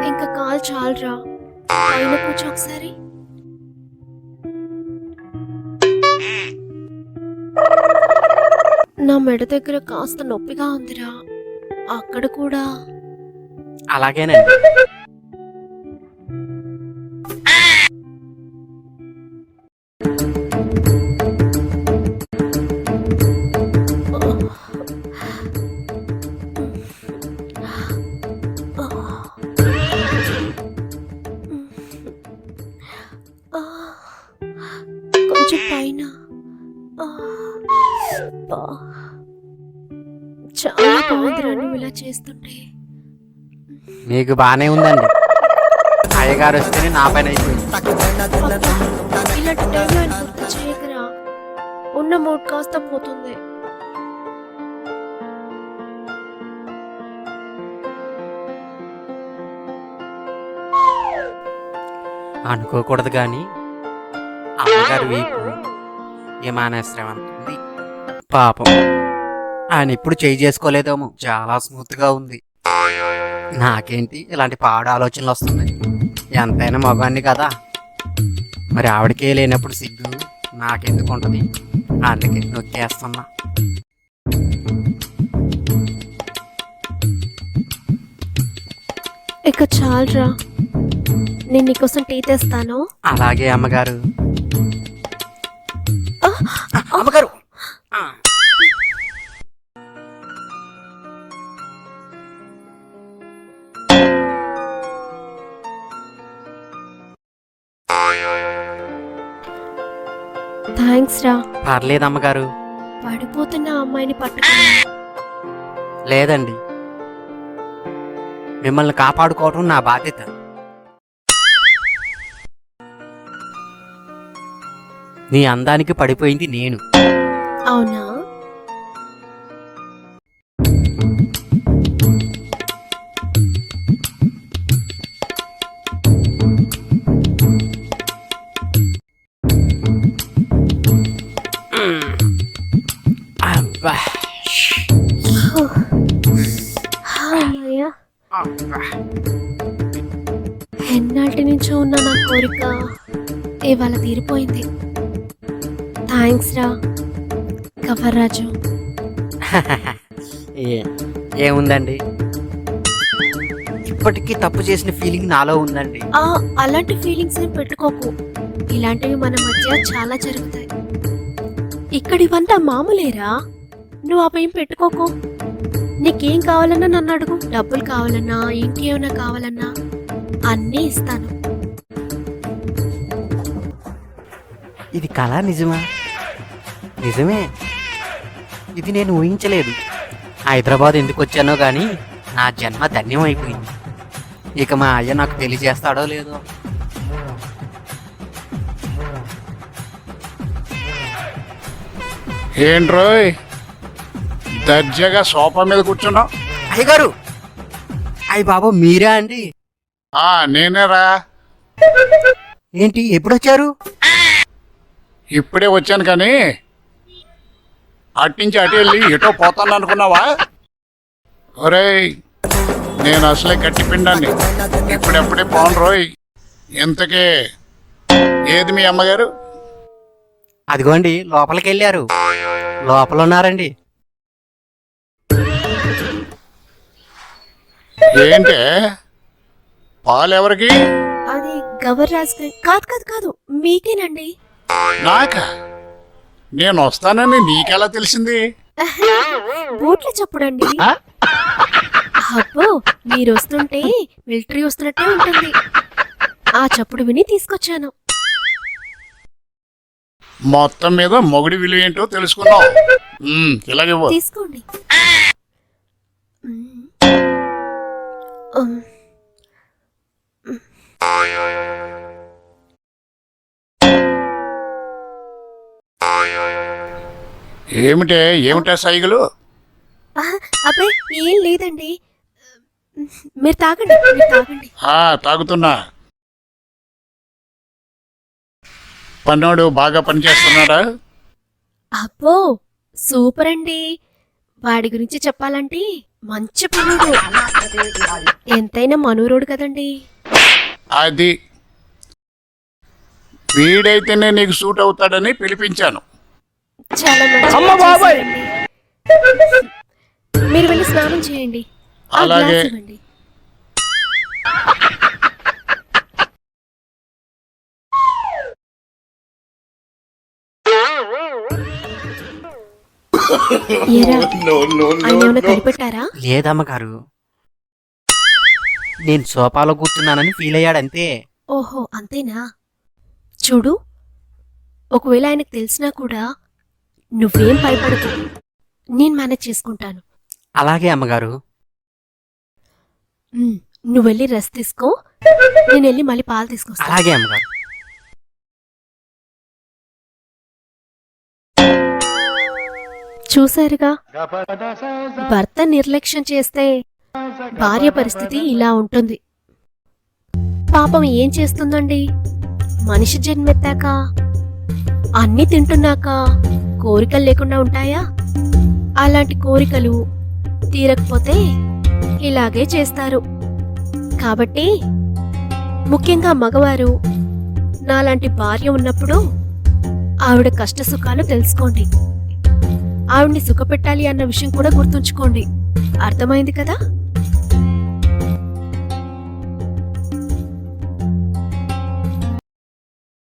ఇంకా కాల్ చాలరా, పైన కూర్చో ఒకసారి. నా మెడ దగ్గర కాస్త నొప్పిగా ఉందిరా, అక్కడ కూడా. అలాగేనండి. కొంచెం పైన. చాలా బాగుందిరా నువ్వు ఇలా చేస్తుంటే. మీకు బానే ఉందండి. అయ్యగారు వస్తేనే నా పైన అయిపోయింది. ఇలాంటి టైంలో ఆయన గుర్తు చేయకరా, ఉన్న మూడ్ కాస్త పోతుంది. అనుకోకూడదు కానీ అమ్మగారు వీపు ఏమానేశ్రమంతుంది. పాపం ఆయన ఇప్పుడు చేయి చేసుకోలేదేమో, చాలా స్మూత్ గా ఉంది. నాకేంటి ఇలాంటి పాడు ఆలోచనలు వస్తున్నాయి. ఎంతైనా మగాన్ని కదా, మరి ఆవిడకే లేనప్పుడు సిగ్గు నాకెందుకు ఉంటుంది, అందుకే నొక్కేస్తున్నా. ఇక చాలరా, నేను నీకోసం టీ తెస్తాను. అలాగే అమ్మగారు. అమ్మగారు థ్యాంక్స్ రా. పర్లేదు అమ్మగారు. పడిపోతున్న అమ్మాయిని పట్టుకో. లేదండి, మిమ్మల్ని కాపాడుకోవటం నా బాధ్యత. నీ అందానికి పడిపోయింది నేను. అవునా? అబ్బా. అమ్మయ్య, ఎన్నాటి నుంచో ఉన్న నా కోరిక ఇవాళ తీరిపోయింది. థ్యాంక్స్ రా గవర్రాజు. ఏముందండి, ఇప్పటికీ తప్పు చేసిన ఫీలింగ్ నాలో ఉందండి. అలాంటి ఫీలింగ్స్ ఏం పెట్టుకోకు. ఇలాంటివి మన మధ్య చాలా జరుగుతాయి. ఇక్కడ ఇవంతా మామూలేరా, నువ్వు అవేం పెట్టుకోకు. నీకేం కావాలన్నా నన్ను అడుగు. డబ్బులు కావాలన్నా, ఇంకేమైనా కావాలన్నా అన్నీ ఇస్తాను. ఇది కళ నిజమా? నిజమే. ఇది నేను ఊహించలేదు. హైదరాబాద్ ఎందుకు వచ్చానో కానీ నా జన్మ ధన్యమైపోయింది. ఇక మా అయ్య నాకు తెలియజేస్తాడో లేదో. ఏంట్రోయ్ దర్జాగా సోఫా మీద కూర్చున్నావు? అయ్యగారు, అయ్య బాబు మీరా అండి? నేనేరా. ఏంటి ఎప్పుడొచ్చారు? ఇప్పుడే వచ్చాను కానీ అట్నుంచి అటు వెళ్ళి ఎటో పోతాను అనుకున్నావా? ఒరేయ్, నేను అసలే గట్టి పిండాన్ని, ఇప్పుడెప్పుడే పోను రోయ్. ఇంతకే ఏది మీ అమ్మగారు? అదిగోండి లోపలికి వెళ్ళారు. లోపల ఉన్నారండి. ఏంటే పాలు ఎవరికి? అది గవర్రాజ్ కాదు కాదు కాదు, మీకేనండి. నాకా? నేను వస్తానని నీకెలా తెలిసింది? బూట్ల చప్పుడండి. అబ్బో, మీరు వస్తుంటే మిలిటరీ వస్తున్నట్టే ఉంటుంది. ఆ చప్పుడు విని తీసుకొచ్చాను. మొత్తం మీద మొగుడి విలువ ఏంటో తెలుసుకున్నావు. ఇలాగే తీసుకోండి. ఏమిటే సైగులు? అబ్బాయి ఏం లేదండి, మీరు తాగండి, మీరు తాగండి. తాగుతున్నా. పన్నోడు బాగా పనిచేస్తున్నాడా? అబ్బో, సూపర్ అండి. వాడి గురించి చెప్పాలంటే మంచి పనుడు. ఎంతైనా మనూరోడు కదండి. అది వీడైతేనే నీకు సూట్ అవుతాడని పిలిపించాను. చాలా మంచి అమ్మ పని బాబాయ్! చేశారండి. మీరు వెళ్ళి స్నానం చేయండి. ఆ అలాగే. గ్లాస్ ఇవ్వండి. ఏరా, ఆయన ఏమైనా కనిపెట్టారా? లేదమ్మగారు, నేను సోఫాలో కూర్చున్నానని ఫీల్ అయ్యాడంతే. ఓహో, అంతేనా? చూడు, ఒకవేళ ఆయనకు తెలిసినా కూడా నువ్వేం భయపడకు. నేను మేనేజ్ చేసుకుంటాను. అలాగే అమ్మగారు. నువ్వు వెళ్ళి రెస్ట్ తీసుకో. నేను వెళ్ళి మళ్ళీ పాలు తీసుకొస్తాను. అలాగే అమ్మగారు. చూశారుగా, భర్త నిర్లక్ష్యం చేస్తే భార్య పరిస్థితి ఇలా ఉంటుంది. పాపం ఏం చేస్తుందండి? మనిషి జన్మెత్తాక అన్నీ తింటున్నాక కోరికలు లేకుండా ఉంటాయా? అలాంటి కోరికలు తీరకపోతే ఇలాగే చేస్తారు. కాబట్టి ముఖ్యంగా మగవారు నాలాంటి భార్య ఉన్నప్పుడు ఆవిడ కష్ట సుఖాలు తెలుసుకోండి. ఆవిడ్ని సుఖపెట్టాలి అన్న విషయం కూడా గుర్తుంచుకోండి. అర్థమైంది కదా?